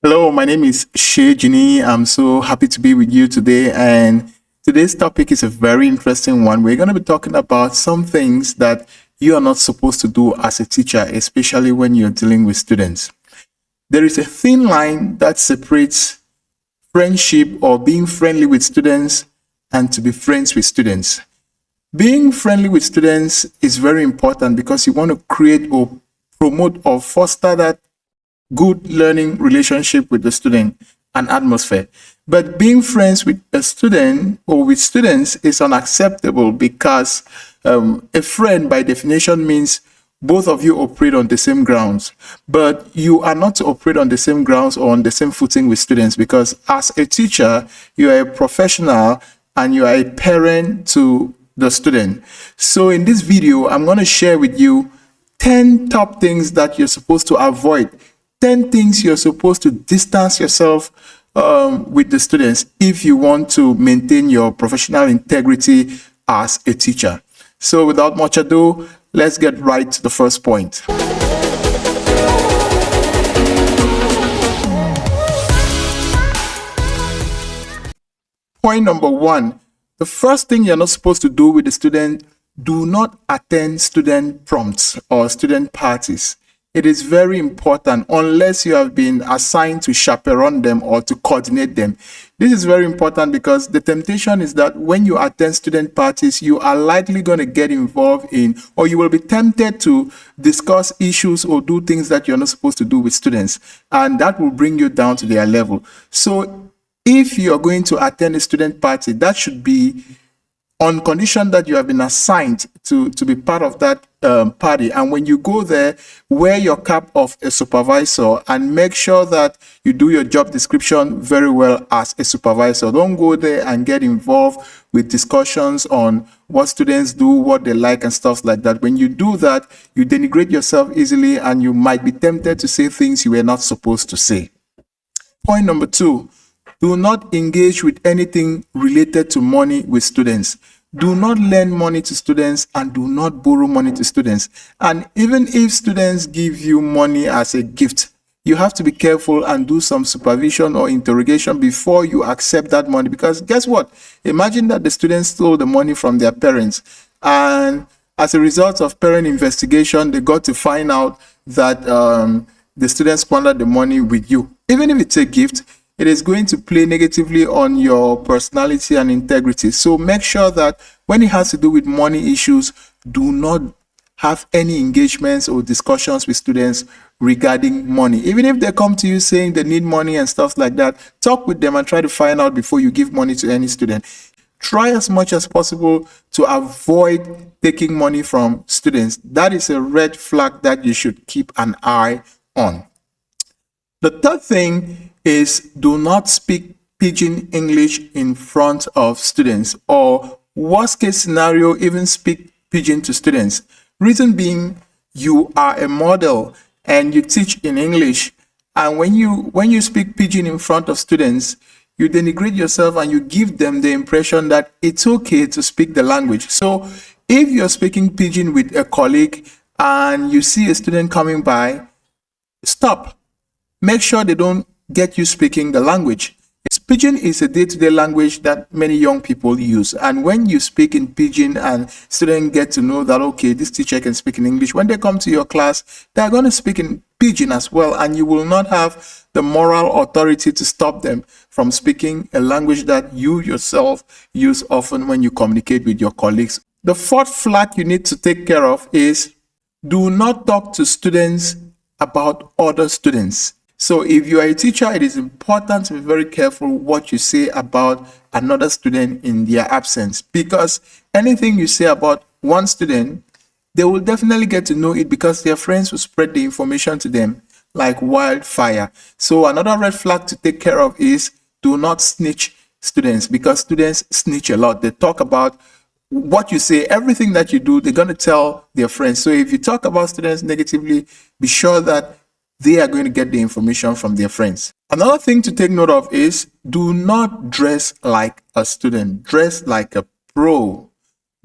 Hello, my name is Shay Jini. I'm so happy to be with you today. And today's topic is a very interesting one. We're going to be talking about some things that you are not supposed to do as a teacher, especially when you're dealing with students. There is a thin line that separates friendship or being friendly with students and to be friends with students. Being friendly with students is very important because you want to create or promote or foster that good learning relationship with the student and atmosphere. But being friends with a student or with students is unacceptable because a friend, by definition, means both of you operate on the same grounds, but you are not to operate on the same grounds or on the same footing with students because as a teacher, you are a professional and you are a parent to the student. So in this video, I'm going to share with you 10 top things that you're supposed to avoid, 10 things you're supposed to distance yourself with the students if you want to maintain your professional integrity as a teacher. So without much ado, let's get right to the first point. Point number one, the first thing you're not supposed to do with the student, do not attend student prompts or student parties. It is very important unless you have been assigned to chaperone them or to coordinate them. This is very important because the temptation is that when you attend student parties, you are likely going to get involved in, or you will be tempted to discuss issues or do things that you're not supposed to do with students, and that will bring you down to their level. So if you're going to attend a student party, that should be on condition that you have been assigned to be part of that party. And when you go there, wear your cap of a supervisor and make sure that you do your job description very well as a supervisor. Don't go there and get involved with discussions on what students do, what they like, and stuff like that. When you do that, you denigrate yourself easily and you might be tempted to say things you were not supposed to say. Point number two, do not engage with anything related to money with students. Do not lend money to students and do not borrow money to students. And even if students give you money as a gift, you have to be careful and do some supervision or interrogation before you accept that money. Because guess what? Imagine that the students stole the money from their parents, and as a result of parent investigation, they got to find out that the students squandered the money with you. Even if it's a gift, it is going to play negatively on your personality and integrity. So make sure that when it has to do with money issues, do not have any engagements or discussions with students regarding money. Even if they come to you saying they need money and stuff like that, talk with them and try to find out before you give money to any student. Try as much as possible to avoid taking money from students. That is a red flag that you should keep an eye on. The third thing is do not speak pidgin English in front of students, or worst case scenario, even speak pidgin to students. Reason being, you are a model and you teach in English, and when you speak pidgin in front of students, you denigrate yourself and you give them the impression that it's okay to speak the language. So if you're speaking pidgin with a colleague and you see a student coming by, stop. Make sure they don't get you speaking the language. Pidgin is a day-to-day language that many young people use. And when you speak in Pidgin and students get to know that, okay, this teacher can speak in English, when they come to your class, they're going to speak in Pidgin as well. And you will not have the moral authority to stop them from speaking a language that you yourself use often when you communicate with your colleagues. The fourth flag you need to take care of is do not talk to students about other students. So if you are a teacher, it is important to be very careful what you say about another student in their absence, because anything you say about one student, they will definitely get to know it because their friends will spread the information to them like wildfire. So another red flag to take care of is do not snitch students, because students snitch a lot. They talk about what you say, everything that you do, they're going to tell their friends. So if you talk about students negatively, be sure that they are going to get the information from their friends. Another thing to take note of is do not dress like a student. Dress like a pro.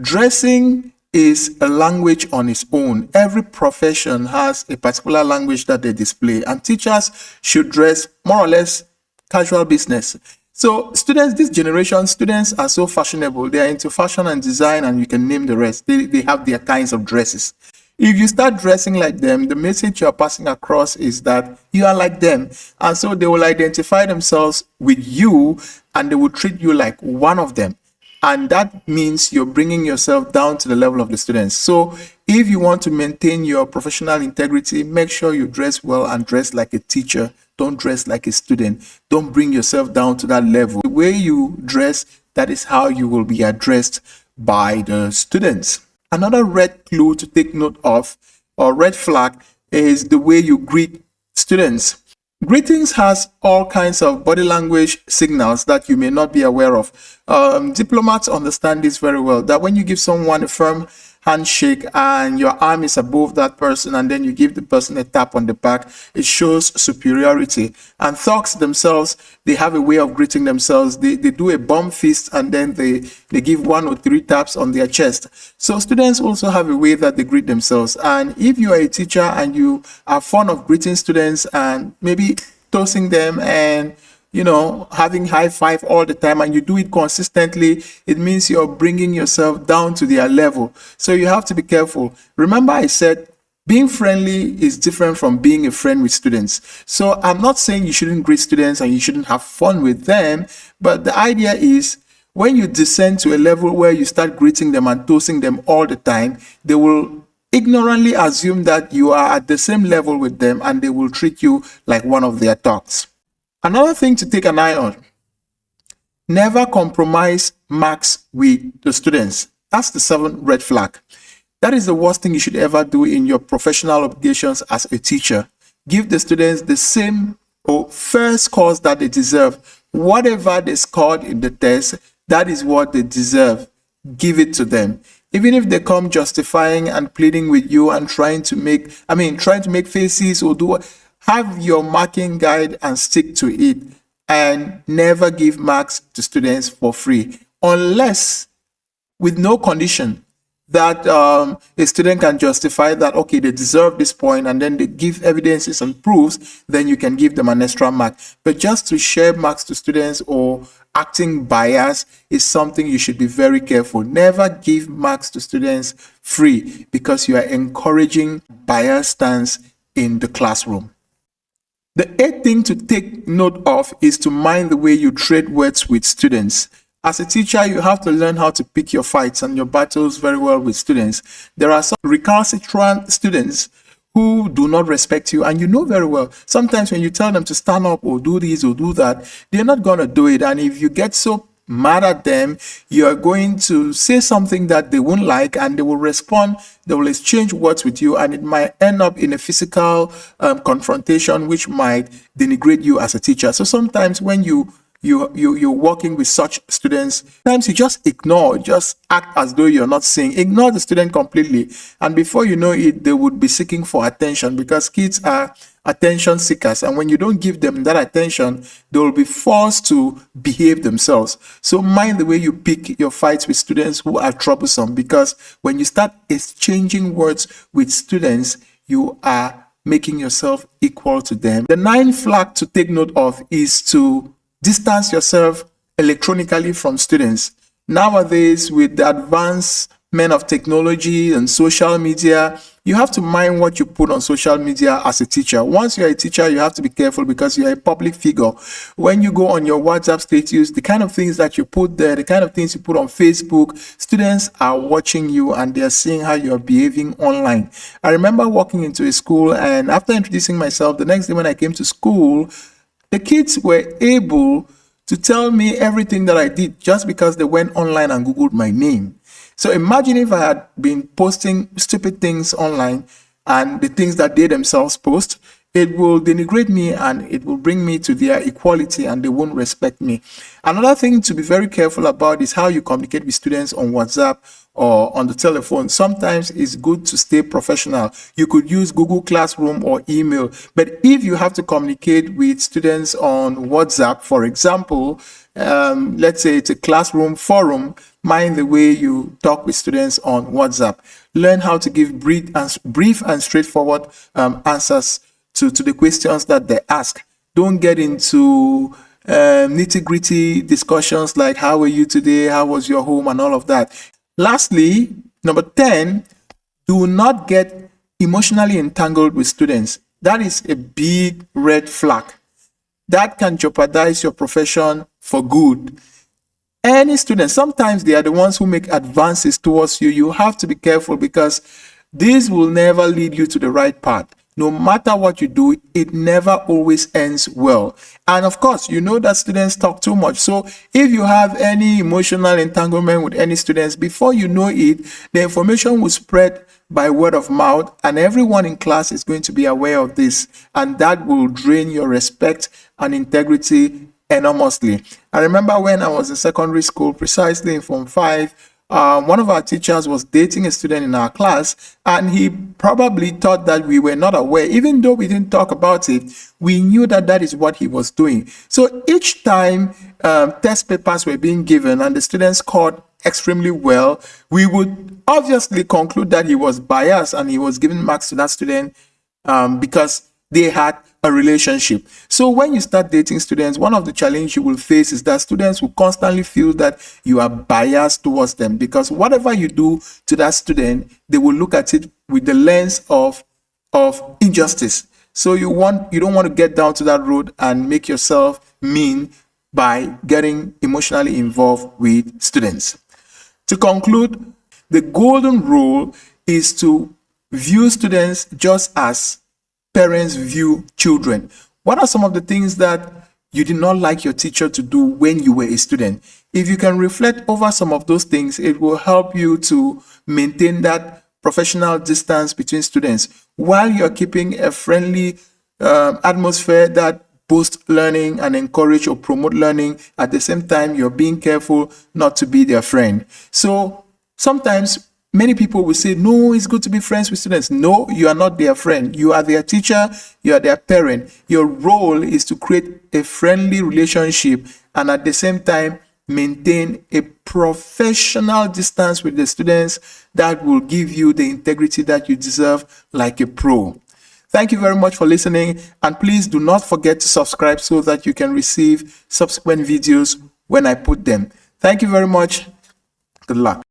Dressing is a language on its own. Every profession has a particular language that they display, and teachers should dress more or less casual business. So students, this generation, students are so fashionable. They are into fashion and design, and you can name the rest. They have their kinds of dresses. If you start dressing like them, the message you're passing across is that you are like them. And so they will identify themselves with you, and they will treat you like one of them. And that means you're bringing yourself down to the level of the students. So if you want to maintain your professional integrity, make sure you dress well and dress like a teacher. Don't dress like a student. Don't bring yourself down to that level. The way you dress, that is how you will be addressed by the students. Another red clue to take note of, or red flag, is the way you greet students. Greetings has all kinds of body language signals that you may not be aware of. Diplomats understand this very well, that when you give someone a firm handshake and your arm is above that person, and then you give the person a tap on the back, it shows superiority. And thugs themselves, they have a way of greeting themselves. They do a bomb fist, and then they give 1 or 3 taps on their chest. So students also have a way that they greet themselves. And if you are a teacher and you are fond of greeting students and maybe toasting them and having high five all the time, and you do it consistently, it means you're bringing yourself down to their level. So you have to be careful. Remember, I said being friendly is different from being a friend with students. So I'm not saying you shouldn't greet students and you shouldn't have fun with them, but the idea is when you descend to a level where you start greeting them and toasting them all the time, they will ignorantly assume that you are at the same level with them, and they will treat you like one of their thugs. Another thing to take an eye on: never compromise marks with the students. That's the 7th red flag. That is the worst thing you should ever do in your professional obligations as a teacher. Give the students the same or fair scores that they deserve. Whatever they scored in the test, that is what they deserve. Give it to them. Even if they come justifying and pleading with you and trying to make faces or do what, have your marking guide and stick to it, and never give marks to students for free, unless with no condition that a student can justify that, okay, they deserve this point, and then they give evidences and proofs, then you can give them an extra mark. But just to share marks to students or acting bias is something you should be very careful. Never give marks to students free, because you are encouraging bias stance in the classroom. The 8th thing to take note of is to mind the way you trade words with students. As a teacher, you have to learn how to pick your fights and your battles very well with students. There are some recalcitrant students who do not respect you, and you know very well, sometimes when you tell them to stand up or do this or do that, they're not going to do it. And if you get so mad at them, you are going to say something that they won't like, and they will respond. They will exchange words with you, and it might end up in a physical confrontation, which might denigrate you as a teacher. So sometimes when you're working with such students, sometimes you just ignore, just act as though you're not seeing. Ignore the student completely, and before you know it, they would be seeking for attention, because kids are attention seekers, and when you don't give them that attention, they will be forced to behave themselves. So mind the way you pick your fights with students who are troublesome, because when you start exchanging words with students, you are making yourself equal to them. The 9th flag to take note of is to distance yourself electronically from students. Nowadays, with the advancement of technology and social media, you have to mind what you put on social media as a teacher. Once you're a teacher, you have to be careful, because you're a public figure. When you go on your WhatsApp status, the kind of things that you put there, the kind of things you put on Facebook, students are watching you and they're seeing how you're behaving online. I remember walking into a school, and after introducing myself, the next day when I came to school, the kids were able to tell me everything that I did just because they went online and Googled my name. So imagine if I had been posting stupid things online and the things that they themselves post, it will denigrate me and it will bring me to their equality, and they won't respect me. Another thing to be very careful about is how you communicate with students on WhatsApp or on the telephone, sometimes it's good to stay professional. You could use Google Classroom or email. But if you have to communicate with students on WhatsApp, for example, let's say it's a classroom forum, mind the way you talk with students on WhatsApp. Learn how to give brief and straightforward answers to the questions that they ask. Don't get into nitty-gritty discussions like how are you today, how was your home, and all of that. Lastly, number 10, do not get emotionally entangled with students. That is a big red flag. That can jeopardize your profession for good. Any student, sometimes they are the ones who make advances towards you. You have to be careful because this will never lead you to the right path. No matter what you do, it never always ends well. And of course, you know that students talk too much. So if you have any emotional entanglement with any students, before you know it, the information will spread by word of mouth, and everyone in class is going to be aware of this, and that will drain your respect and integrity enormously. I remember when I was in secondary school, precisely in Form 5, one of our teachers was dating a student in our class, and he probably thought that we were not aware. Even though we didn't talk about it, we knew that that is what he was doing. So each time test papers were being given and the students scored extremely well, we would obviously conclude that he was biased and he was giving marks to that student because they had a relationship. So when you start dating students, one of the challenges you will face is that students will constantly feel that you are biased towards them, because whatever you do to that student, they will look at it with the lens of injustice. So you don't want to get down to that road and make yourself mean by getting emotionally involved with students. To conclude, the golden rule is to view students just as parents view children. What are some of the things that you did not like your teacher to do when you were a student? If you can reflect over some of those things, it will help you to maintain that professional distance between students while you're keeping a friendly atmosphere that boosts learning and encourage or promote learning. At the same time, you're being careful not to be their friend. So sometimes many people will say, no, it's good to be friends with students. No, you are not their friend. You are their teacher. You are their parent. Your role is to create a friendly relationship and at the same time maintain a professional distance with the students that will give you the integrity that you deserve like a pro. Thank you very much for listening, and please do not forget to subscribe so that you can receive subsequent videos when I put them. Thank you very much. Good luck.